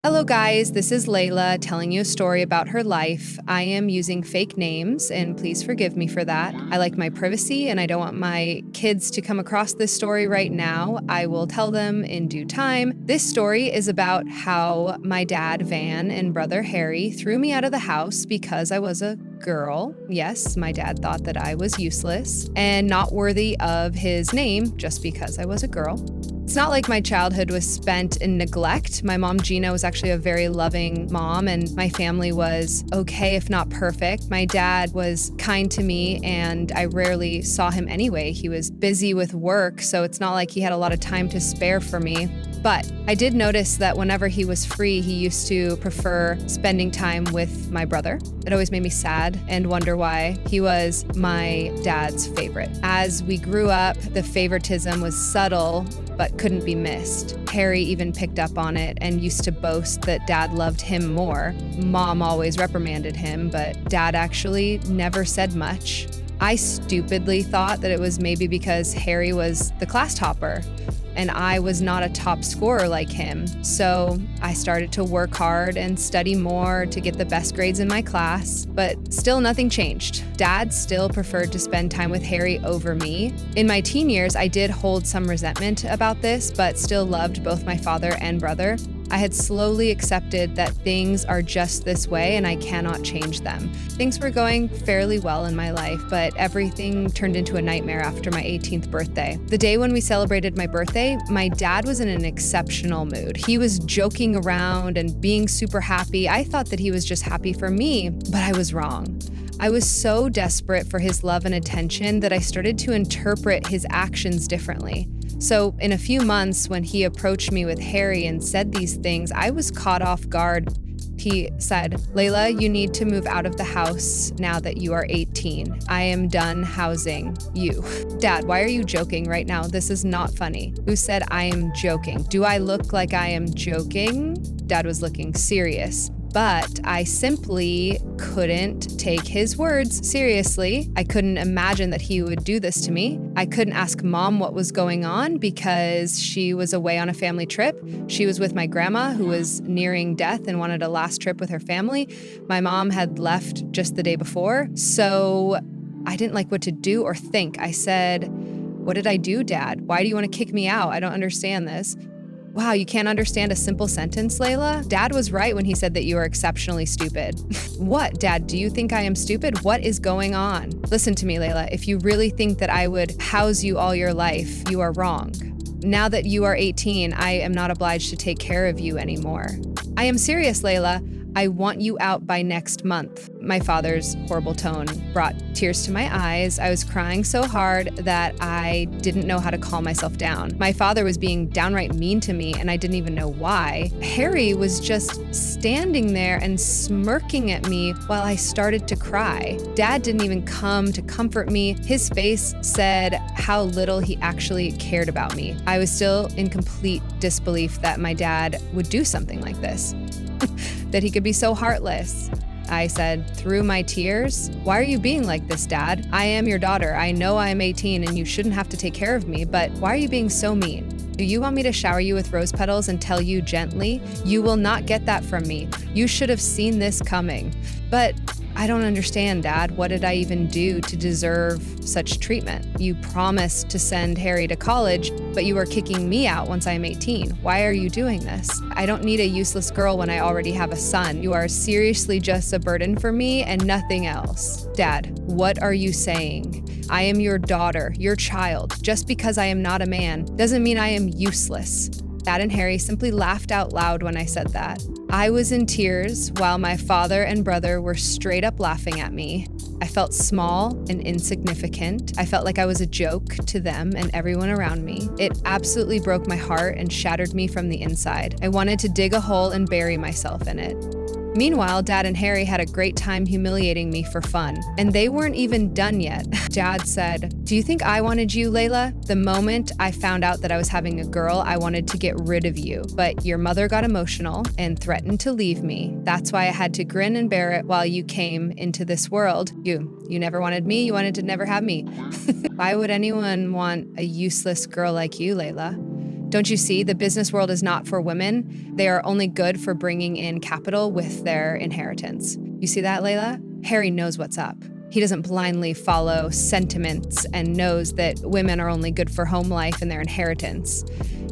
Hello, guys. This is Layla telling you a story about her life. I am using fake names, and please forgive me for that. I like my privacy, and I don't want my kids to come across this story right now. I will tell them in due time. This story is about how my dad, Van, and brother, Harry, threw me out of the house because I was a girl. Yes, my dad thought that I was useless and not worthy of his name just because I was a girl. It's not like my childhood was spent in neglect. My mom, Gina, was actually a very loving mom, and my family was okay, if not perfect. My dad was kind to me, and I rarely saw him anyway. He was busy with work, so it's not like he had a lot of time to spare for me. But I did notice that whenever he was free, he used to prefer spending time with my brother. It always made me sad and wonder why. He was my dad's favorite. As we grew up, the favoritism was subtle, but couldn't be missed. Harry even picked up on it and used to boast that dad loved him more. Mom always reprimanded him, but dad actually never said much. I stupidly thought that it was maybe because Harry was the class topper and I was not a top scorer like him. So I started to work hard and study more to get the best grades in my class, but still nothing changed. Dad still preferred to spend time with Harry over me. In my teen years, I did hold some resentment about this, but still loved both my father and brother. I had slowly accepted that things are just this way and I cannot change them. Things were going fairly well in my life, but everything turned into a nightmare after my 18th birthday. The day when we celebrated my birthday, my dad was in an exceptional mood. He was joking around and being super happy. I thought that he was just happy for me, but I was wrong. I was so desperate for his love and attention that I started to interpret his actions differently. So in a few months, when he approached me with Harry and said these things, I was caught off guard. He said, "Layla, you need to move out of the house now that you are 18. I am done housing you." Dad, why are you joking right now? This is not funny. Who said I am joking? Do I look like I am joking? Dad was looking serious. But I simply couldn't take his words seriously. I couldn't imagine that he would do this to me. I couldn't ask mom what was going on because she was away on a family trip. She was with my grandma, who was nearing death and wanted a last trip with her family. My mom had left just the day before. So I didn't like what to do or think. I said, "What did I do, Dad? Why do you want to kick me out? I don't understand this." Wow, you can't understand a simple sentence, Layla? Dad was right when he said that you are exceptionally stupid. What, Dad? Do you think I am stupid? What is going on? Listen to me, Layla. If you really think that I would house you all your life, you are wrong. Now that you are 18, I am not obliged to take care of you anymore. I am serious, Layla. I want you out by next month. My father's horrible tone brought tears to my eyes. I was crying so hard that I didn't know how to calm myself down. My father was being downright mean to me, and I didn't even know why. Harry was just standing there and smirking at me while I started to cry. Dad didn't even come to comfort me. His face said how little he actually cared about me. I was still in complete disbelief that my dad would do something like this. That he could be so heartless. I said through my tears, "Why are you being like this, Dad? I am your daughter. I know I am 18 and you shouldn't have to take care of me, but why are you being so mean? Do you want me to shower you with rose petals and tell you gently? You will not get that from me. You should have seen this coming." But I don't understand, Dad. What did I even do to deserve such treatment? You promised to send Harry to college, but you are kicking me out once I am 18. Why are you doing this? I don't need a useless girl when I already have a son. You are seriously just a burden for me and nothing else. Dad, what are you saying? I am your daughter, your child. Just because I am not a man doesn't mean I am useless. Dad and Harry simply laughed out loud when I said that. I was in tears while my father and brother were straight up laughing at me. I felt small and insignificant. I felt like I was a joke to them and everyone around me. It absolutely broke my heart and shattered me from the inside. I wanted to dig a hole and bury myself in it. Meanwhile, Dad and Harry had a great time humiliating me for fun, and they weren't even done yet. Dad said, "Do you think I wanted you, Layla? The moment I found out that I was having a girl, I wanted to get rid of you, but your mother got emotional and threatened to leave me. That's why I had to grin and bear it while you came into this world. You never wanted me, you wanted to never have me." Why would anyone want a useless girl like you, Layla? Don't you see? The business world is not for women. They are only good for bringing in capital with their inheritance. You see that, Layla? Harry knows what's up. He doesn't blindly follow sentiments and knows that women are only good for home life and their inheritance.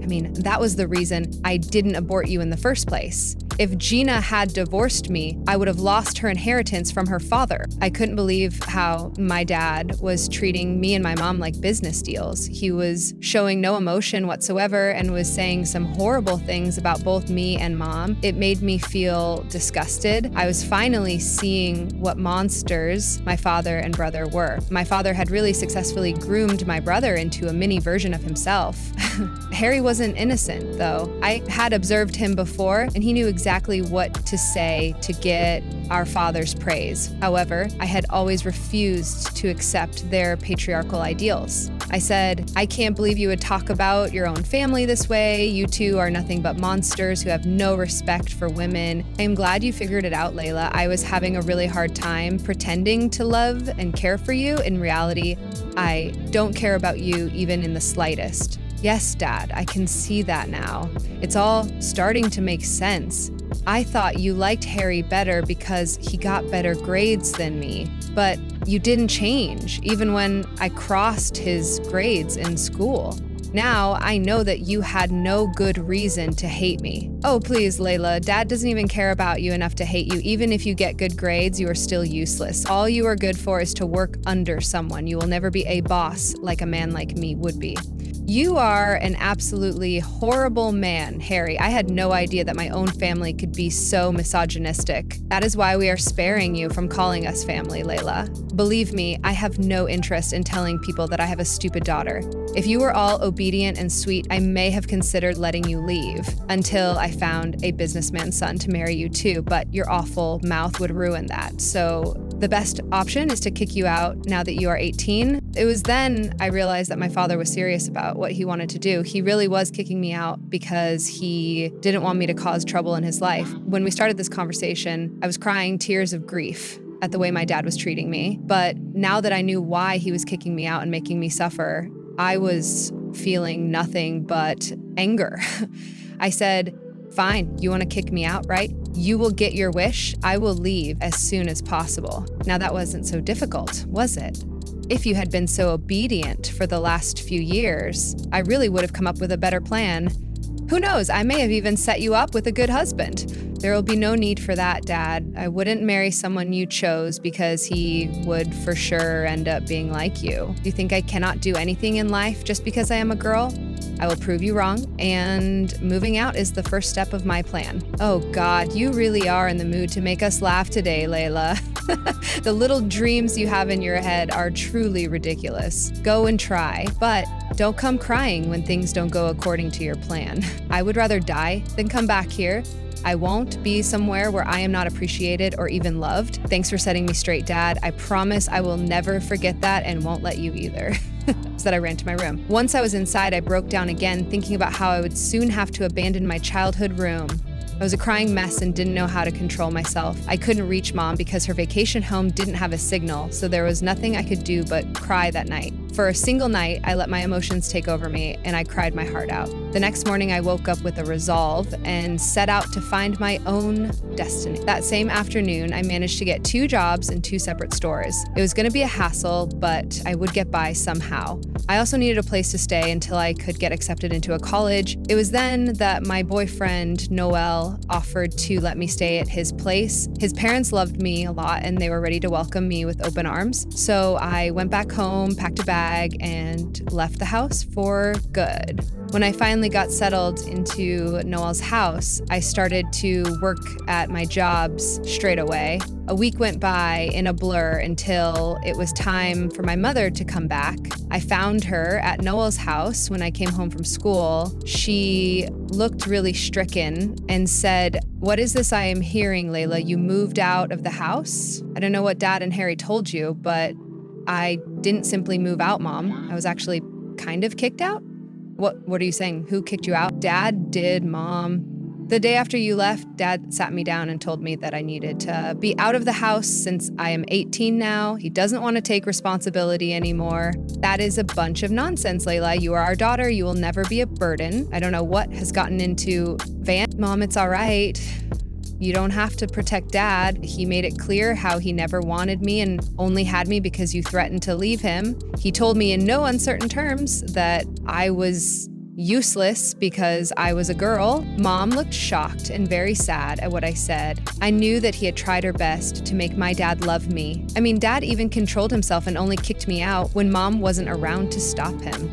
I mean, that was the reason I didn't abort you in the first place. If Gina had divorced me, I would have lost her inheritance from her father. I couldn't believe how my dad was treating me and my mom like business deals. He was showing no emotion whatsoever and was saying some horrible things about both me and mom. It made me feel disgusted. I was finally seeing what monsters my father and brother were. My father had really successfully groomed my brother into a mini version of himself. Harry wasn't innocent, though. I had observed him before, and he knew exactly what to say to get our father's praise. However, I had always refused to accept their patriarchal ideals. I said, I can't believe you would talk about your own family this way. You two are nothing but monsters who have no respect for women. I am glad you figured it out, Layla. I was having a really hard time pretending to love and care for you. In reality, I don't care about you even in the slightest. Yes, Dad, I can see that now. It's all starting to make sense. I thought you liked Harry better because he got better grades than me, but you didn't change, even when I crossed his grades in school. Now I know that you had no good reason to hate me. Oh, please, Layla, Dad doesn't even care about you enough to hate you. Even if you get good grades, you are still useless. All you are good for is to work under someone. You will never be a boss like a man like me would be. You are an absolutely horrible man, Harry. I had no idea that my own family could be so misogynistic. That is why we are sparing you from calling us family, Layla. Believe me, I have no interest in telling people that I have a stupid daughter. If you were all obedient and sweet, I may have considered letting you leave until I found a businessman's son to marry you to, but your awful mouth would ruin that. So the best option is to kick you out now that you are 18. It was then I realized that my father was serious about what he wanted to do. He really was kicking me out because he didn't want me to cause trouble in his life. When we started this conversation, I was crying tears of grief at the way my dad was treating me. But now that I knew why he was kicking me out and making me suffer, I was feeling nothing but anger. I said, fine, you want to kick me out, right? You will get your wish. I will leave as soon as possible. Now that wasn't so difficult, was it? If you had been so obedient for the last few years, I really would have come up with a better plan. Who knows, I may have even set you up with a good husband. There will be no need for that, Dad. I wouldn't marry someone you chose because he would for sure end up being like you. Do you think I cannot do anything in life just because I am a girl? I will prove you wrong, and moving out is the first step of my plan. Oh God, you really are in the mood to make us laugh today, Layla. The little dreams you have in your head are truly ridiculous. Go and try, but don't come crying when things don't go according to your plan. I would rather die than come back here. I won't be somewhere where I am not appreciated or even loved. Thanks for setting me straight, Dad. I promise I will never forget that and won't let you either. So that I ran to my room. Once I was inside, I broke down again, thinking about how I would soon have to abandon my childhood room. I was a crying mess and didn't know how to control myself. I couldn't reach Mom because her vacation home didn't have a signal, so there was nothing I could do but cry that night. For a single night, I let my emotions take over me, and I cried my heart out. The next morning, I woke up with a resolve and set out to find my own destiny. That same afternoon, I managed to get 2 jobs in 2 separate stores. It was going to be a hassle, but I would get by somehow. I also needed a place to stay until I could get accepted into a college. It was then that my boyfriend, Noel, offered to let me stay at his place. His parents loved me a lot, and they were ready to welcome me with open arms. So I went back home, packed a bag, and left the house for good. When I finally got settled into Noel's house, I started to work at my jobs straight away. A week went by in a blur until it was time for my mother to come back. I found her at Noel's house when I came home from school. She looked really stricken and said, "What is this I am hearing, Layla? You moved out of the house? I don't know what Dad and Harry told you, but I didn't simply move out, Mom. I was actually kind of kicked out." What are you saying? Who kicked you out? Dad did, Mom. The day after you left, Dad sat me down and told me that I needed to be out of the house since I am 18 now. He doesn't want to take responsibility anymore. That is a bunch of nonsense, Layla. You are our daughter. You will never be a burden. I don't know what has gotten into Van. Mom, it's all right. You don't have to protect Dad. He made it clear how he never wanted me and only had me because you threatened to leave him. He told me in no uncertain terms that I was useless because I was a girl. Mom looked shocked and very sad at what I said. I knew that he had tried her best to make my dad love me. I mean, Dad even controlled himself and only kicked me out when Mom wasn't around to stop him.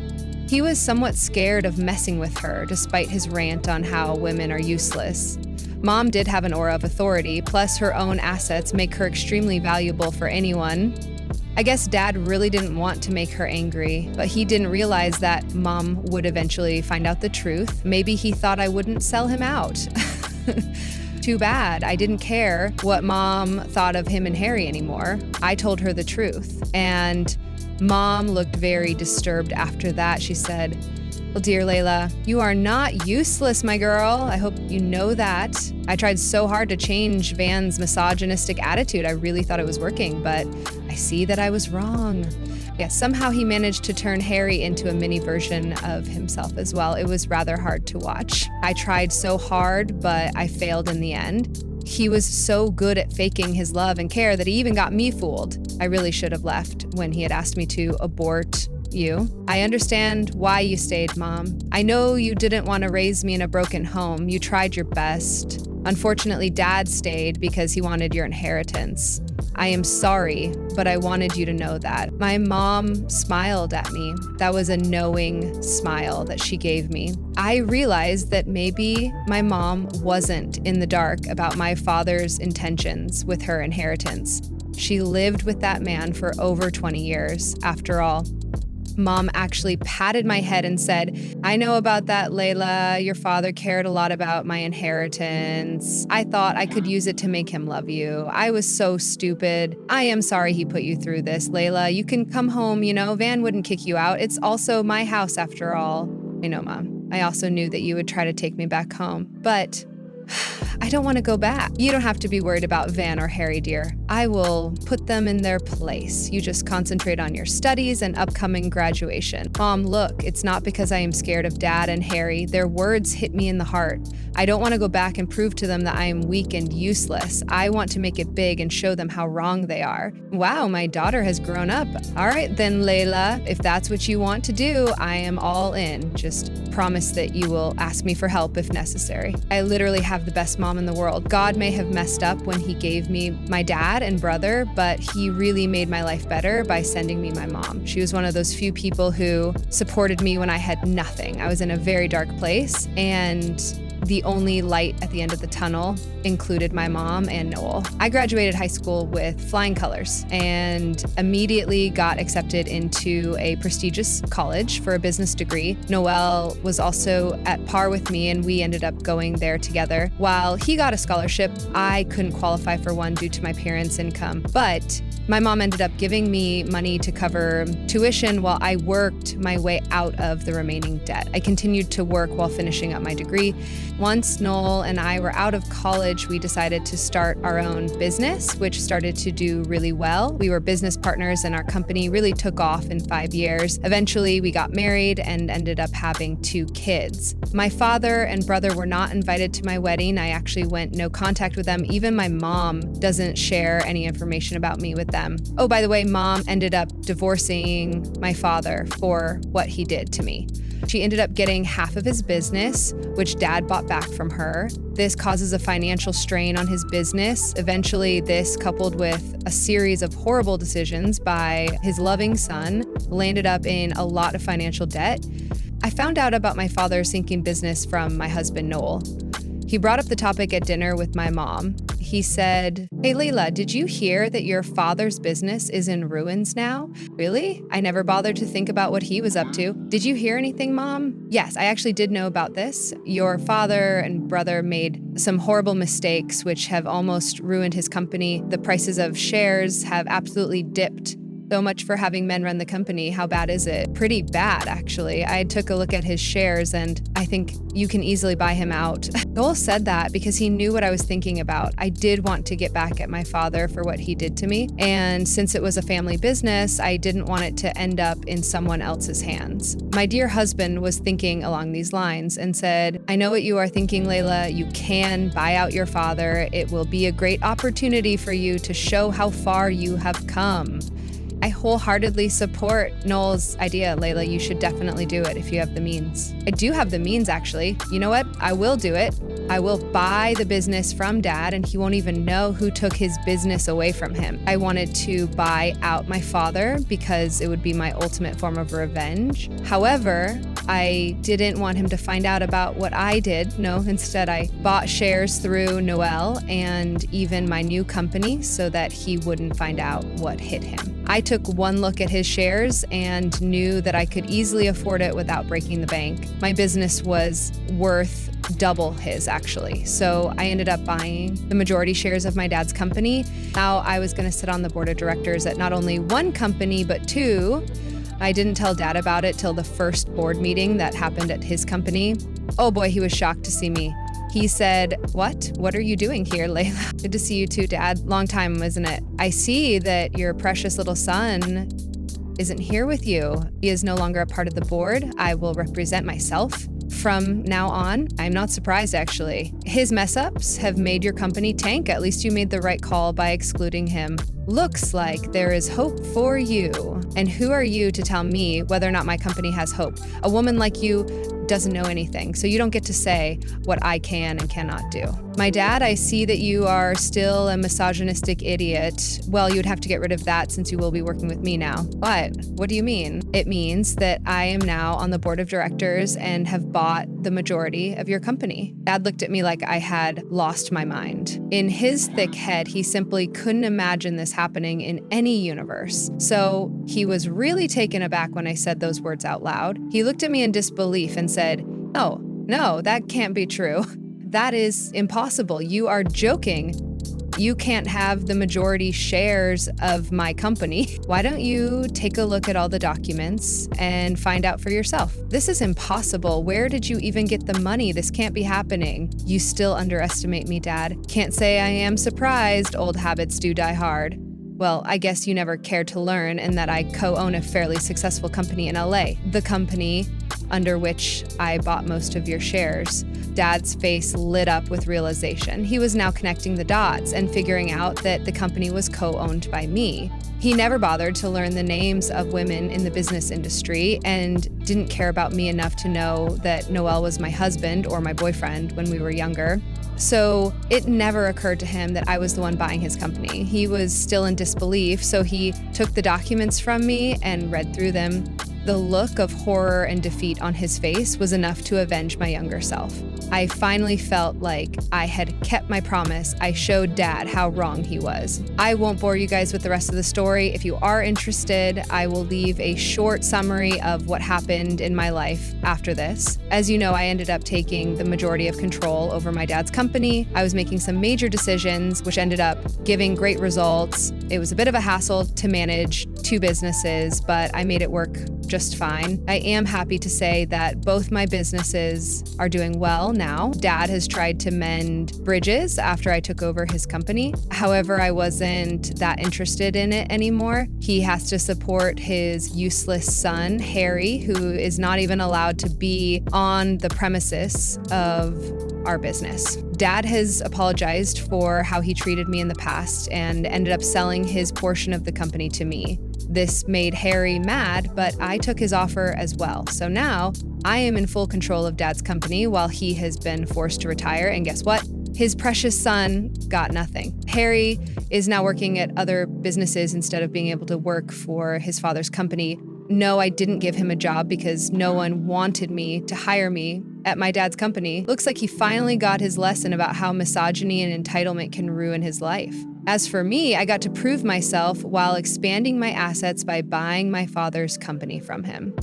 He was somewhat scared of messing with her, despite his rant on how women are useless. Mom did have an aura of authority, plus her own assets make her extremely valuable for anyone. I guess Dad really didn't want to make her angry, but he didn't realize that Mom would eventually find out the truth. Maybe he thought I wouldn't sell him out. Too bad. I didn't care what Mom thought of him and Harry anymore. I told her the truth, and Mom looked very disturbed after that. She said, "Well, dear Layla, you are not useless, my girl. I hope you know that." I tried so hard to change Van's misogynistic attitude. I really thought it was working, but I see that I was wrong. Yeah, somehow he managed to turn Harry into a mini version of himself as well. It was rather hard to watch. I tried so hard, but I failed in the end. He was so good at faking his love and care that he even got me fooled. I really should have left when he had asked me to abort you. I understand why you stayed, Mom. I know you didn't want to raise me in a broken home. You tried your best. Unfortunately, Dad stayed because he wanted your inheritance. I am sorry, but I wanted you to know that. My mom smiled at me. That was a knowing smile that she gave me. I realized that maybe my mom wasn't in the dark about my father's intentions with her inheritance. She lived with that man for over 20 years, after all. Mom actually patted my head and said, "I know about that, Layla. Your father cared a lot about my inheritance. I thought I could use it to make him love you. I was so stupid. I am sorry he put you through this, Layla. You can come home, Van wouldn't kick you out. It's also my house after all." I know, Mom. I also knew that you would try to take me back home, but I don't want to go back. You don't have to be worried about Van or Harry, dear. I will put them in their place. You just concentrate on your studies and upcoming graduation. Mom, look, it's not because I am scared of Dad and Harry. Their words hit me in the heart. I don't want to go back and prove to them that I am weak and useless. I want to make it big and show them how wrong they are. Wow, my daughter has grown up. All right then, Layla, if that's what you want to do, I am all in. Just promise that you will ask me for help if necessary. I literally have the best mom in the world. God may have messed up when he gave me my dad and brother, but he really made my life better by sending me my mom. She was one of those few people who supported me when I had nothing. I was in a very dark place, and the only light at the end of the tunnel included my mom and Noel. I graduated high school with flying colors and immediately got accepted into a prestigious college for a business degree. Noel was also at par with me, and we ended up going there together. While he got a scholarship, I couldn't qualify for one due to my parents' income, but my mom ended up giving me money to cover tuition while I worked my way out of the remaining debt. I continued to work while finishing up my degree. Once Noel and I were out of college, we decided to start our own business, which started to do really well. We were business partners, and our company really took off in 5 years. Eventually, we got married and ended up having 2 kids. My father and brother were not invited to my wedding. I actually went no contact with them. Even my mom doesn't share any information about me with them. Oh, by the way, Mom ended up divorcing my father for what he did to me. She ended up getting half of his business, which Dad bought back from her. This causes a financial strain on his business. Eventually, this, coupled with a series of horrible decisions by his loving son, landed up in a lot of financial debt. I found out about my father's sinking business from my husband, Noel. He brought up the topic at dinner with my mom. He said, "Hey, Layla, did you hear that your father's business is in ruins now?" Really? I never bothered to think about what he was up to. Did you hear anything, Mom? Yes, I actually did know about this. Your father and brother made some horrible mistakes which have almost ruined his company. The prices of shares have absolutely dipped So much for having men run the company. How bad is it? Pretty bad, actually. I took a look at his shares and I think you can easily buy him out. Joel said that because he knew what I was thinking about. I did want to get back at my father for what he did to me. And since it was a family business, I didn't want it to end up in someone else's hands. My dear husband was thinking along these lines and said, I know what you are thinking, Layla. You can buy out your father. It will be a great opportunity for you to show how far you have come. I wholeheartedly support Noel's idea, Layla. You should definitely do it if you have the means. I do have the means, actually. You know what? I will do it. I will buy the business from Dad, and he won't even know who took his business away from him. I wanted to buy out my father because it would be my ultimate form of revenge. However, I didn't want him to find out about what I did. No, instead I bought shares through Noel and even my new company so that he wouldn't find out what hit him. I took one look at his shares and knew that I could easily afford it without breaking the bank. My business was worth double his, actually. So I ended up buying the majority shares of my dad's company. Now I was going to sit on the board of directors at not only one company, but two. I didn't tell Dad about it till the first board meeting that happened at his company. Oh boy, he was shocked to see me. He said, What are you doing here, Layla? Good to see you too, Dad. Long time, isn't it? I see that your precious little son isn't here with you. He is no longer a part of the board. I will represent myself from now on. I'm not surprised, actually. His mess-ups have made your company tank. At least you made the right call by excluding him. Looks like there is hope for you. And who are you to tell me whether or not my company has hope? A woman like you doesn't know anything, so you don't get to say what I can and cannot do. My dad, I see that you are still a misogynistic idiot. Well, you'd have to get rid of that since you will be working with me now. But what do you mean? It means that I am now on the board of directors and have bought the majority of your company. Dad looked at me like I had lost my mind. In his thick head, he simply couldn't imagine this happening in any universe. So he was really taken aback when I said those words out loud. He looked at me in disbelief and said, "Oh, no, that can't be true. That is impossible. You are joking. You can't have the majority shares of my company. Why don't you take a look at all the documents and find out for yourself? This is impossible. Where did you even get the money? This can't be happening." You still underestimate me, Dad. Can't say I am surprised. Old habits do die hard. Well, I guess you never cared to learn and that I co-own a fairly successful company in LA, the company under which I bought most of your shares. Dad's face lit up with realization. He was now connecting the dots and figuring out that the company was co-owned by me. He never bothered to learn the names of women in the business industry and didn't care about me enough to know that Noel was my husband or my boyfriend when we were younger. So it never occurred to him that I was the one buying his company. He was still in disbelief, so he took the documents from me and read through them. The look of horror and defeat on his face was enough to avenge my younger self. I finally felt like I had kept my promise. I showed Dad how wrong he was. I won't bore you guys with the rest of the story. If you are interested, I will leave a short summary of what happened in my life after this. As you know, I ended up taking the majority of control over my dad's company. I was making some major decisions, which ended up giving great results. It was a bit of a hassle to manage two businesses, but I made it work just fine. I am happy to say that both my businesses are doing well now. Dad has tried to mend bridges after I took over his company. However, I wasn't that interested in it anymore. He has to support his useless son, Harry, who is not even allowed to be on the premises of our business. Dad has apologized for how he treated me in the past and ended up selling his portion of the company to me. This made Harry mad, but I took his offer as well. So now I am in full control of Dad's company while he has been forced to retire. And guess what? His precious son got nothing. Harry is now working at other businesses instead of being able to work for his father's company. No, I didn't give him a job because no one wanted me to hire me at my dad's company. Looks like he finally got his lesson about how misogyny and entitlement can ruin his life. As for me, I got to prove myself while expanding my assets by buying my father's company from him.